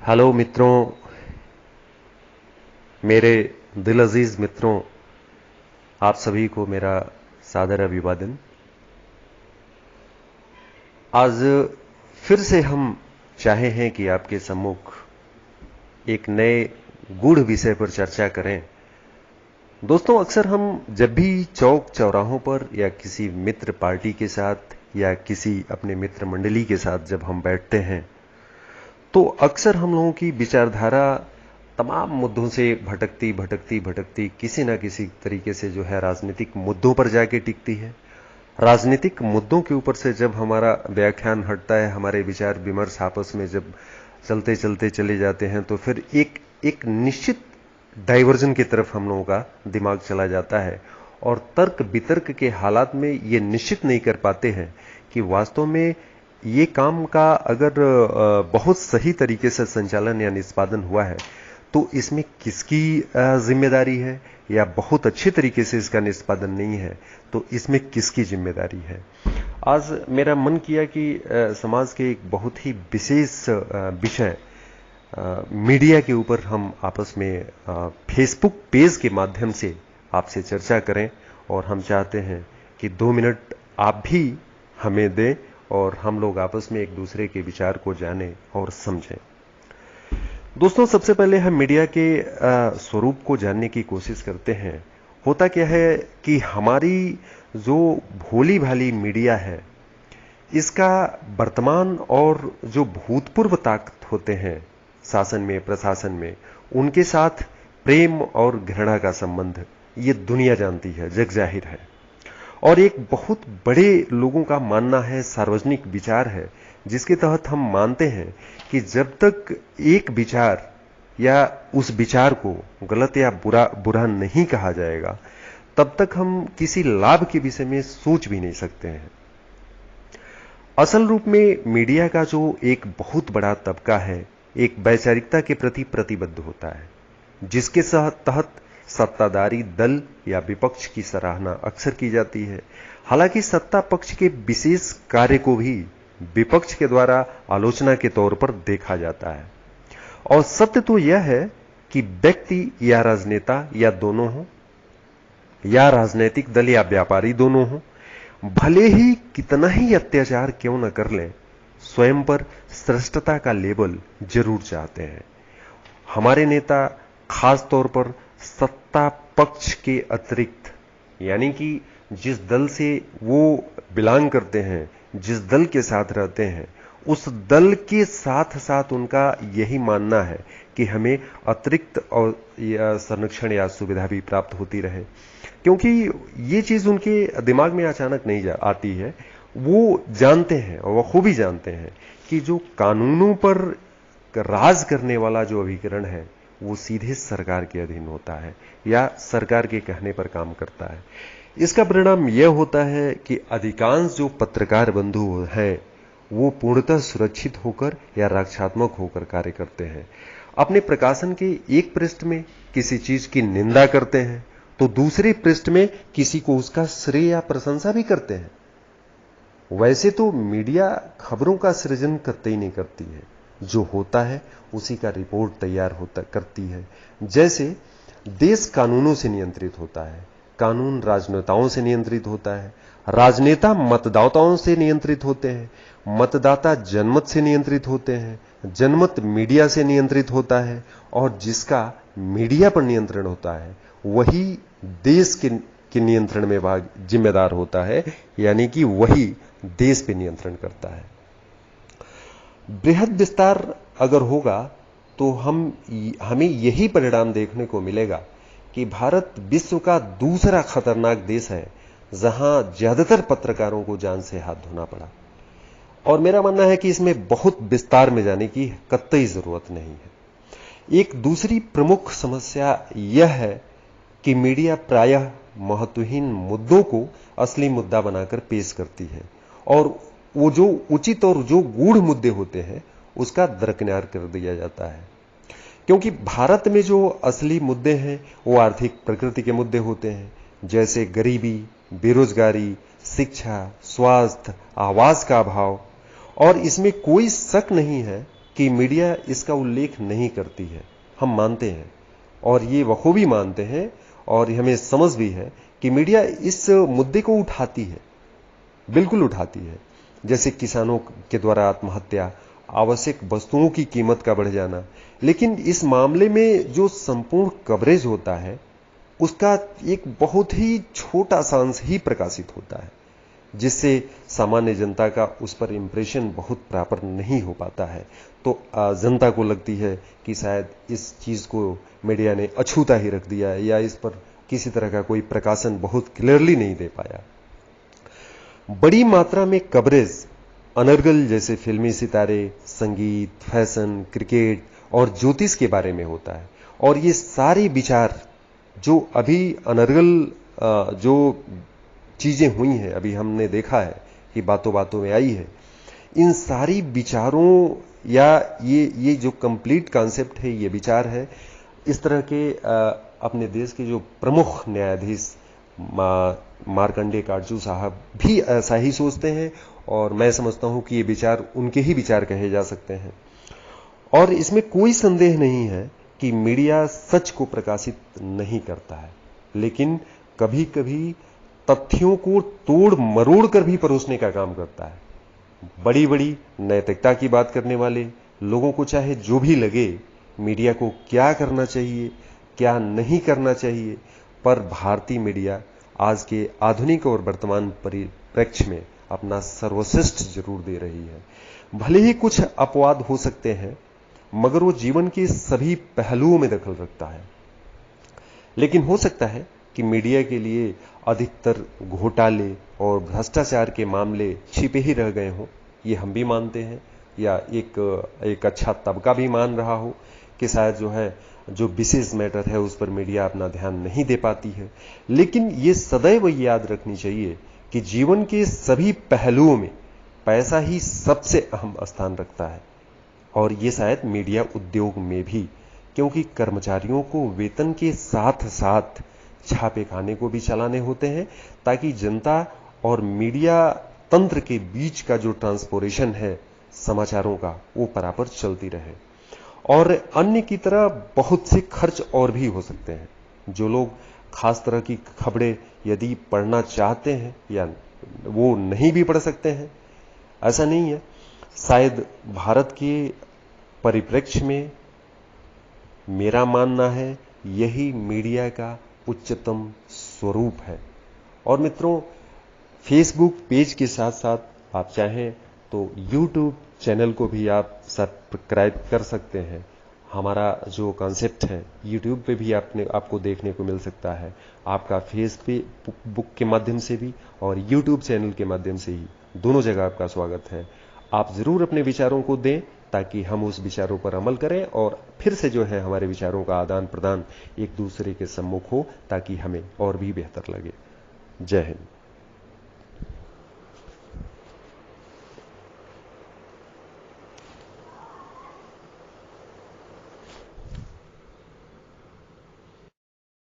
Hello मित्रों, मेरे दिल अजीज मित्रों, आप सभी को मेरा सादर अभिवादन। आज फिर से हम चाहे हैं कि आपके सम्मुख एक नए गूढ़ विषय पर चर्चा करें। दोस्तों, अक्सर हम जब भी चौक चौराहों पर या किसी मित्र पार्टी के साथ या किसी अपने मित्र मंडली के साथ जब हम बैठते हैं तो अक्सर हम लोगों की विचारधारा तमाम मुद्दों से भटकती भटकती भटकती किसी ना किसी तरीके से जो है राजनीतिक मुद्दों पर जाके टिकती है। राजनीतिक मुद्दों के ऊपर से जब हमारा व्याख्यान हटता है, हमारे विचार विमर्श आपस में जब चलते चलते चले जाते हैं तो फिर एक निश्चित डाइवर्जन की तरफ हम लोगों का दिमाग चला जाता है और तर्क वितर्क के हालात में ये निश्चित नहीं कर पाते हैं कि वास्तव में ये काम का अगर बहुत सही तरीके से संचालन या निष्पादन हुआ है तो इसमें किसकी जिम्मेदारी है, या बहुत अच्छे तरीके से इसका निष्पादन नहीं है तो इसमें किसकी जिम्मेदारी है। आज मेरा मन किया कि समाज के एक बहुत ही विशेष विषय मीडिया के ऊपर हम आपस में फेसबुक पेज के माध्यम से आपसे चर्चा करें, और हम चाहते हैं कि 2 मिनट आप भी हमें दें और हम लोग आपस में एक दूसरे के विचार को जानें और समझें। दोस्तों, सबसे पहले हम मीडिया के स्वरूप को जानने की कोशिश करते हैं। होता क्या है कि हमारी जो भोली भाली मीडिया है, इसका वर्तमान और जो भूतपूर्व ताकत होते हैं शासन में, प्रशासन में, उनके साथ प्रेम और घृणा का संबंध ये दुनिया जानती है, जग जाहिर है। और एक बहुत बड़े लोगों का मानना है, सार्वजनिक विचार है, जिसके तहत हम मानते हैं कि जब तक एक विचार या उस विचार को गलत या बुरा नहीं कहा जाएगा तब तक हम किसी लाभ के विषय में सोच भी नहीं सकते हैं। असल रूप में मीडिया का जो एक बहुत बड़ा तबका है, एक वैचारिकता के प्रति प्रतिबद्ध होता है, जिसके तहत सत्ताधारी दल या विपक्ष की सराहना अक्सर की जाती है। हालांकि सत्ता पक्ष के विशेष कार्य को भी विपक्ष के द्वारा आलोचना के तौर पर देखा जाता है। और सत्य तो यह है कि व्यक्ति या राजनेता या दोनों हो, या राजनीतिक दल या व्यापारी दोनों हो, भले ही कितना ही अत्याचार क्यों न कर लें, स्वयं पर श्रेष्ठता का लेबल जरूर चाहते हैं। हमारे नेता खास तौर पर सत्ता पक्ष के अतिरिक्त, यानी कि जिस दल से वो बिलोंग करते हैं, जिस दल के साथ रहते हैं, उस दल के साथ साथ उनका यही मानना है कि हमें अतिरिक्त और संरक्षण या सुविधा भी प्राप्त होती रहे, क्योंकि ये चीज उनके दिमाग में अचानक नहीं आती है। वो जानते हैं और वो खूबी जानते हैं कि जो कानूनों पर राज करने वाला जो अभिकरण है वो सीधे सरकार के अधीन होता है या सरकार के कहने पर काम करता है। इसका परिणाम यह होता है कि अधिकांश जो पत्रकार बंधु हैं वो पूर्णतः सुरक्षित होकर या रक्षात्मक होकर कार्य करते हैं। अपने प्रकाशन के एक पृष्ठ में किसी चीज की निंदा करते हैं तो दूसरे पृष्ठ में किसी को उसका श्रेय या प्रशंसा भी करते हैं। वैसे तो मीडिया खबरों का सृजन कतई नहीं करती है, जो होता है उसी का रिपोर्ट तैयार करती है। जैसे देश कानूनों से नियंत्रित होता है, कानून राजनेताओं से नियंत्रित होता है, राजनेता मतदाताओं से नियंत्रित होते हैं, मतदाता जनमत से नियंत्रित होते हैं, जनमत मीडिया से नियंत्रित होता है, और जिसका मीडिया पर नियंत्रण होता है वही देश के नियंत्रण में जिम्मेदार होता है, यानी कि वही देश पे नियंत्रण करता है। बृहद विस्तार अगर होगा तो हमें यही परिणाम देखने को मिलेगा कि भारत विश्व का दूसरा खतरनाक देश है जहां ज्यादातर पत्रकारों को जान से हाथ धोना पड़ा। और मेरा मानना है कि इसमें बहुत विस्तार में जाने की कतई जरूरत नहीं है। एक दूसरी प्रमुख समस्या यह है कि मीडिया प्रायः महत्वहीन मुद्दों को असली मुद्दा बनाकर पेश करती है, और वो जो उचित और जो गूढ़ मुद्दे होते हैं उसका दरकिनार कर दिया जाता है। क्योंकि भारत में जो असली मुद्दे हैं वो आर्थिक प्रकृति के मुद्दे होते हैं, जैसे गरीबी, बेरोजगारी, शिक्षा, स्वास्थ्य, आवास का अभाव। और इसमें कोई शक नहीं है कि मीडिया इसका उल्लेख नहीं करती है। हम मानते हैं और ये बखूबी मानते हैं और हमें समझ भी है कि मीडिया इस मुद्दे को उठाती है, बिल्कुल उठाती है। जैसे किसानों के द्वारा आत्महत्या, आवश्यक वस्तुओं की कीमत का बढ़ जाना। लेकिन इस मामले में जो संपूर्ण कवरेज होता है उसका एक बहुत ही छोटा सा अंश ही प्रकाशित होता है, जिससे सामान्य जनता का उस पर इंप्रेशन बहुत प्रॉपर नहीं हो पाता है। तो जनता को लगती है कि शायद इस चीज को मीडिया ने अछूता ही रख दिया है या इस पर किसी तरह का कोई प्रकाशन बहुत क्लियरली नहीं दे पाया। बड़ी मात्रा में कवरेज अनर्गल जैसे फिल्मी सितारे, संगीत, फैशन, क्रिकेट और ज्योतिष के बारे में होता है। और ये सारे विचार जो अभी अनर्गल जो चीजें हुई हैं, अभी हमने देखा है कि बातों बातों में आई है, इन सारी विचारों या ये जो कंप्लीट कॉन्सेप्ट है, ये विचार है, इस तरह के अपने देश के जो प्रमुख न्यायाधीश मार्कंडेय काटजू साहब भी ऐसा ही सोचते हैं और मैं समझता हूं कि ये विचार उनके ही विचार कहे जा सकते हैं। और इसमें कोई संदेह नहीं है कि मीडिया सच को प्रकाशित नहीं करता है, लेकिन कभी कभी तथ्यों को तोड़ मरोड़ कर भी परोसने का काम करता है। बड़ी बड़ी नैतिकता की बात करने वाले लोगों को चाहे जो भी लगे मीडिया को क्या करना चाहिए, क्या नहीं करना चाहिए, पर भारतीय मीडिया आज के आधुनिक और वर्तमान परिप्रेक्ष्य में अपना सर्वश्रेष्ठ जरूर दे रही है। भले ही कुछ अपवाद हो सकते हैं, मगर वो जीवन के सभी पहलुओं में दखल रखता है। लेकिन हो सकता है कि मीडिया के लिए अधिकतर घोटाले और भ्रष्टाचार के मामले छिपे ही रह गए हों, ये हम भी मानते हैं, या एक अच्छा तबका भी मान रहा हो कि शायद जो विशेष मैटर है उस पर मीडिया अपना ध्यान नहीं दे पाती है। लेकिन ये सदैव याद रखनी चाहिए कि जीवन के सभी पहलुओं में पैसा ही सबसे अहम स्थान रखता है, और ये शायद मीडिया उद्योग में भी, क्योंकि कर्मचारियों को वेतन के साथ साथ छापे खाने को भी चलाने होते हैं, ताकि जनता और मीडिया तंत्र के बीच का जो ट्रांसपोर्टेशन है समाचारों का, वो बराबर चलती रहे। और अन्य की तरह बहुत से खर्च और भी हो सकते हैं। जो लोग खास तरह की खबरें यदि पढ़ना चाहते हैं या वो नहीं भी पढ़ सकते हैं, ऐसा नहीं है। शायद भारत के परिप्रेक्ष्य में मेरा मानना है यही मीडिया का उच्चतम स्वरूप है। और मित्रों, फेसबुक पेज के साथ साथ आप चाहें तो यूट्यूब चैनल को भी आप सब्सक्राइब कर सकते हैं। हमारा जो कॉन्सेप्ट है यूट्यूब पे भी आपको देखने को मिल सकता है। आपका फेसबुक के माध्यम से भी और यूट्यूब चैनल के माध्यम से ही, दोनों जगह आपका स्वागत है। आप जरूर अपने विचारों को दें ताकि हम उस विचारों पर अमल करें और फिर से हमारे विचारों का आदान प्रदान एक दूसरे के सम्मुख हो, ताकि हमें और भी बेहतर लगे। जय हिंद।